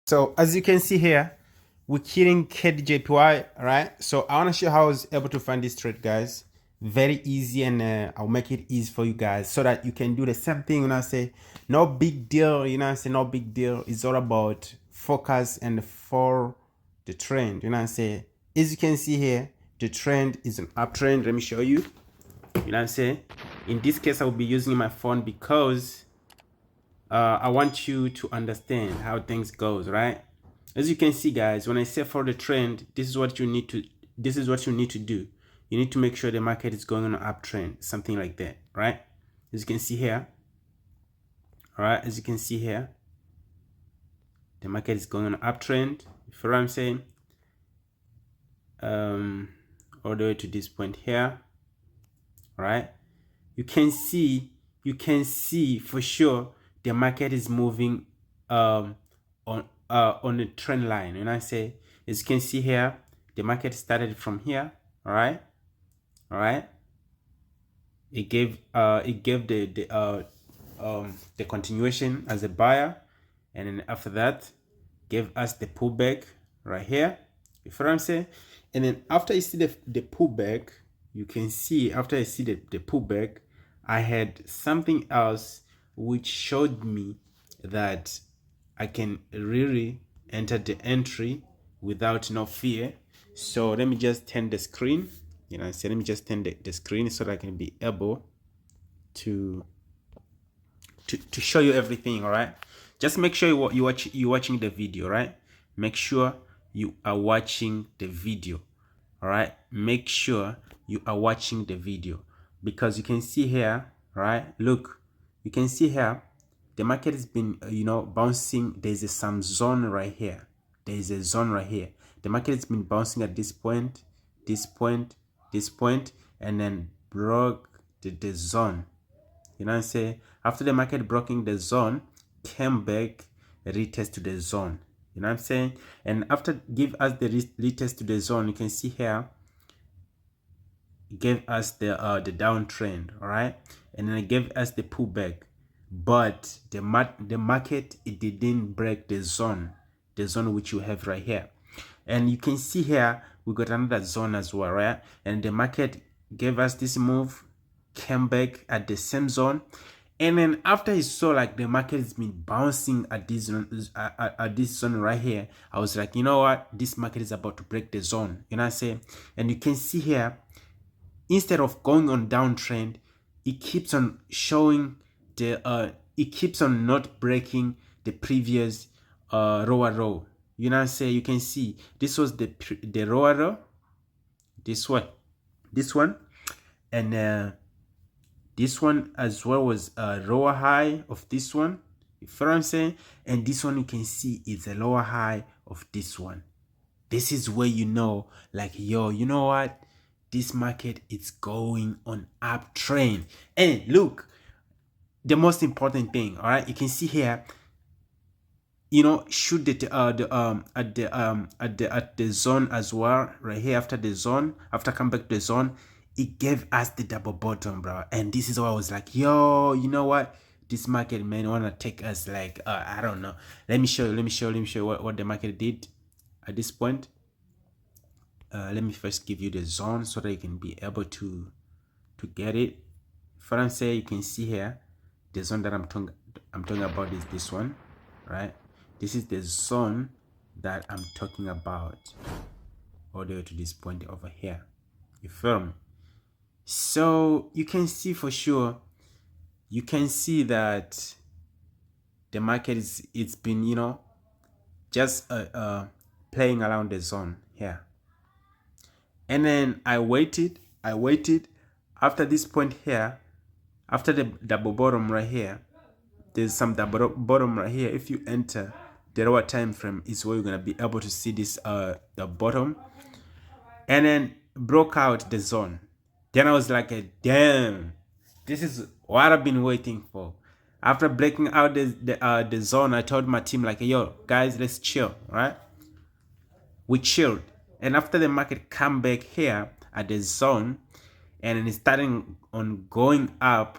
So as you can see here, we're killing CADJPY, right? So I want to show how I was able to find this trade, guys. Very easy, and I'll make it easy for you guys so that you can do the same thing. You know, I say no big deal. You know, I say no big deal. It's all about focus and for the trend. You know, I say as you can see here, the trend is an uptrend. Let me show you. You know, I say in this case I will be using my phone because I want you to understand how things goes, right? As you can see, guys, when I say for the trend, this is what you need to do. You need to make sure the market is going on an uptrend, something like that, right? As you can see here, all right, as you can see here, the market is going on an uptrend. You feel what I'm saying? All the way to this point here, all right? You can see for sure the market is moving on a trend line. And I say, as you can see here, the market started from here, all right? It gave the continuation as a buyer, and then after that gave us the pullback right here. You feel what I'm saying? And then after you see the pullback, you can see after I see the pullback, I had something else which showed me that I can really enter the entry without no fear. So let me just turn the screen. You know, so let me just turn the screen so that I can be able to show you everything. All right, just make sure you're watching the video, right? Make sure you are watching the video. All right, make sure you are watching the video, because you can see here, right? Look, you can see here the market has been bouncing. There's some zone right here. There is a zone right here. The market has been bouncing at this point, this point, this point, and then broke the zone. You know what I'm saying? After the market broking the zone, came back, retest to the zone. You know what I'm saying? And after give us the retest to the zone, you can see here, gave us the downtrend, all right? And then it gave us the pullback. But the market, it didn't break the zone which you have right here. And you can see here we got another zone as well, right? And the market gave us this move, came back at the same zone, and then after he saw like the market has been bouncing at this zone right here, I was like, you know what, this market is about to break the zone. You know what I'm saying? And you can see here, instead of going on downtrend, it keeps on showing the it keeps on not breaking the previous row. You know what I'm saying? You can see this was the row, this one, and this one as well was a lower high of this one. You feel what I'm saying? And this one you can see is a lower high of this one. This is where you know, like, yo, you know what? This market is going on uptrend. And look, the most important thing, all right? You can see here, you know, shoot at the zone as well, right here. After the zone, after come back to the zone, it gave us the double bottom, bro. And this is why I was like, yo, you know what, this market, man, wanna take us like I don't know. Let me show you what the market did at this point. Let me first give you the zone so that you can be able to get it. For instance, you can see here the zone that I'm talking about is this one, right? This is the zone that I'm talking about, all the way to this point over here. You feel me? So you can see for sure, you can see that the market it's been, you know, just playing around the zone here. And then I waited after this point here, after the double bottom right here. There's some double bottom right here. If you enter the lower time frame, is where you're gonna be able to see this the bottom, and then broke out the zone. Then I was like, damn, this is what I've been waiting for. After breaking out the zone, I told my team like, yo guys, let's chill, right? We chilled, and after the market come back here at the zone, and then it's starting on going up,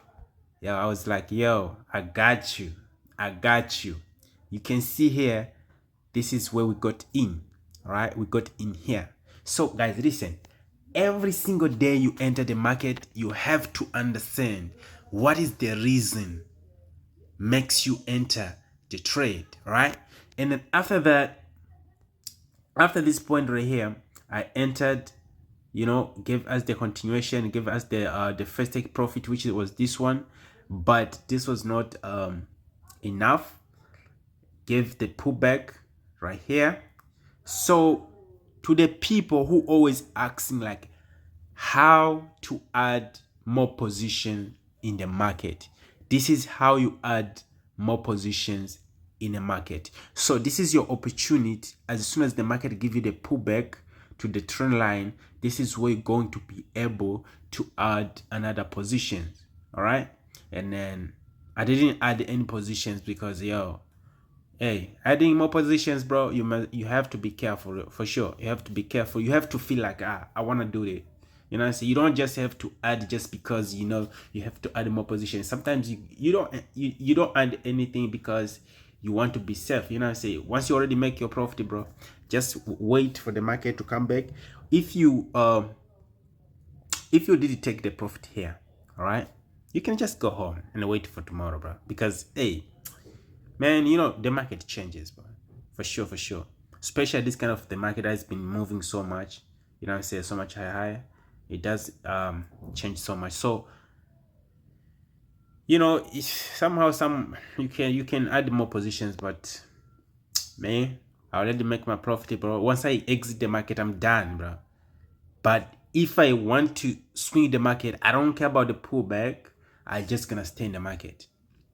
yeah, I was like, yo, I got you. You can see here this is where we got in. All right, we got in here. So guys, listen, every single day you enter the market, you have to understand what is the reason makes you enter the trade, right? And then after that, after this point right here, I entered, you know, give us the continuation, give us the first take profit, which was this one, but this was not enough. Give the pullback right here. So to the people who always asking like how to add more position in the market, this is how you add more positions in a market. So this is your opportunity. As soon as the market give you the pullback to the trend line, this is where you're going to be able to add another position. All right, and then I didn't add any positions because hey, adding more positions, bro, you have to be careful for sure. You have to be careful. You have to feel like I want to do it. You know what I'm saying? You don't just have to add just because you know you have to add more positions. Sometimes you don't add anything because you want to be safe. You know what I'm saying? Once you already make your profit, bro, just wait for the market to come back. If you did take the profit here, all right, you can just go home and wait for tomorrow, bro. Because hey, man, you know the market changes, bro, for sure. Especially this kind of the market has been moving so much. You know what I'm saying? So much higher. It does change so much. So you know, somehow you can add more positions, but man, I already make my profit, bro. Once I exit the market, I'm done, bro. But if I want to swing the market, I don't care about the pullback. I just gonna stay in the market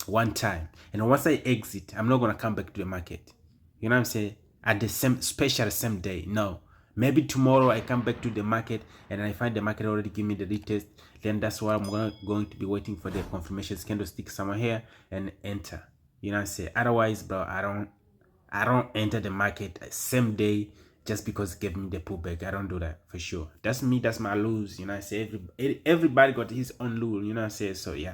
one time, and once I exit, I'm not gonna come back to the market. You know what I'm saying? At the same day. No, maybe tomorrow I come back to the market and I find the market already give me the retest. Then that's why I'm going to be waiting for the confirmation candlestick somewhere here and enter. You know what I'm saying? Otherwise, bro, I don't enter the market same day just because it gave me the pullback. I don't do that for sure. That's me. That's my rules. You know what I'm saying? Everybody got his own rule. You know what I'm saying? So yeah.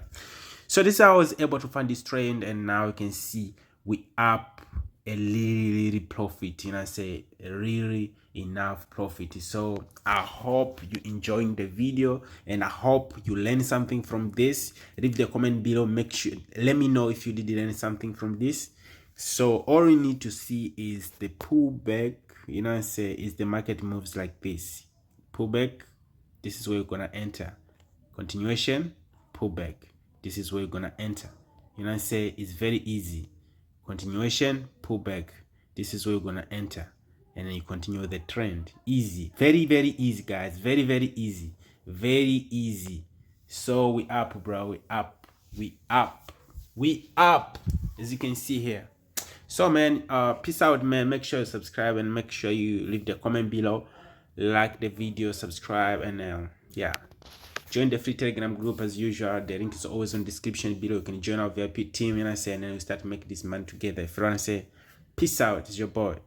So this is how I was able to find this trend, and now you can see we up a really profit. You know what I'm saying? Really enough profit. So I hope you enjoying the video, and I hope you learn something from this. Leave the comment below. Make sure, let me know if you did learn something from this. So all you need to see is the pullback. You know what I'm saying? Is the market moves like this. Pullback, this is where you're gonna enter. Continuation, pullback, this is where you're gonna enter. You know what I'm saying? It's very easy. Continuation, pullback, this is where you're gonna enter, and then you continue the trend. Easy, very easy, guys. Very easy, very easy. So we up, bro. We up, as you can see here. So man, peace out, man. Make sure you subscribe and make sure you leave the comment below, like the video, subscribe, and yeah, join the free Telegram group as usual. The link is always in the description below. You can join our VIP team, and I say, and then we start making this money together. If you want to say peace out, it's your boy.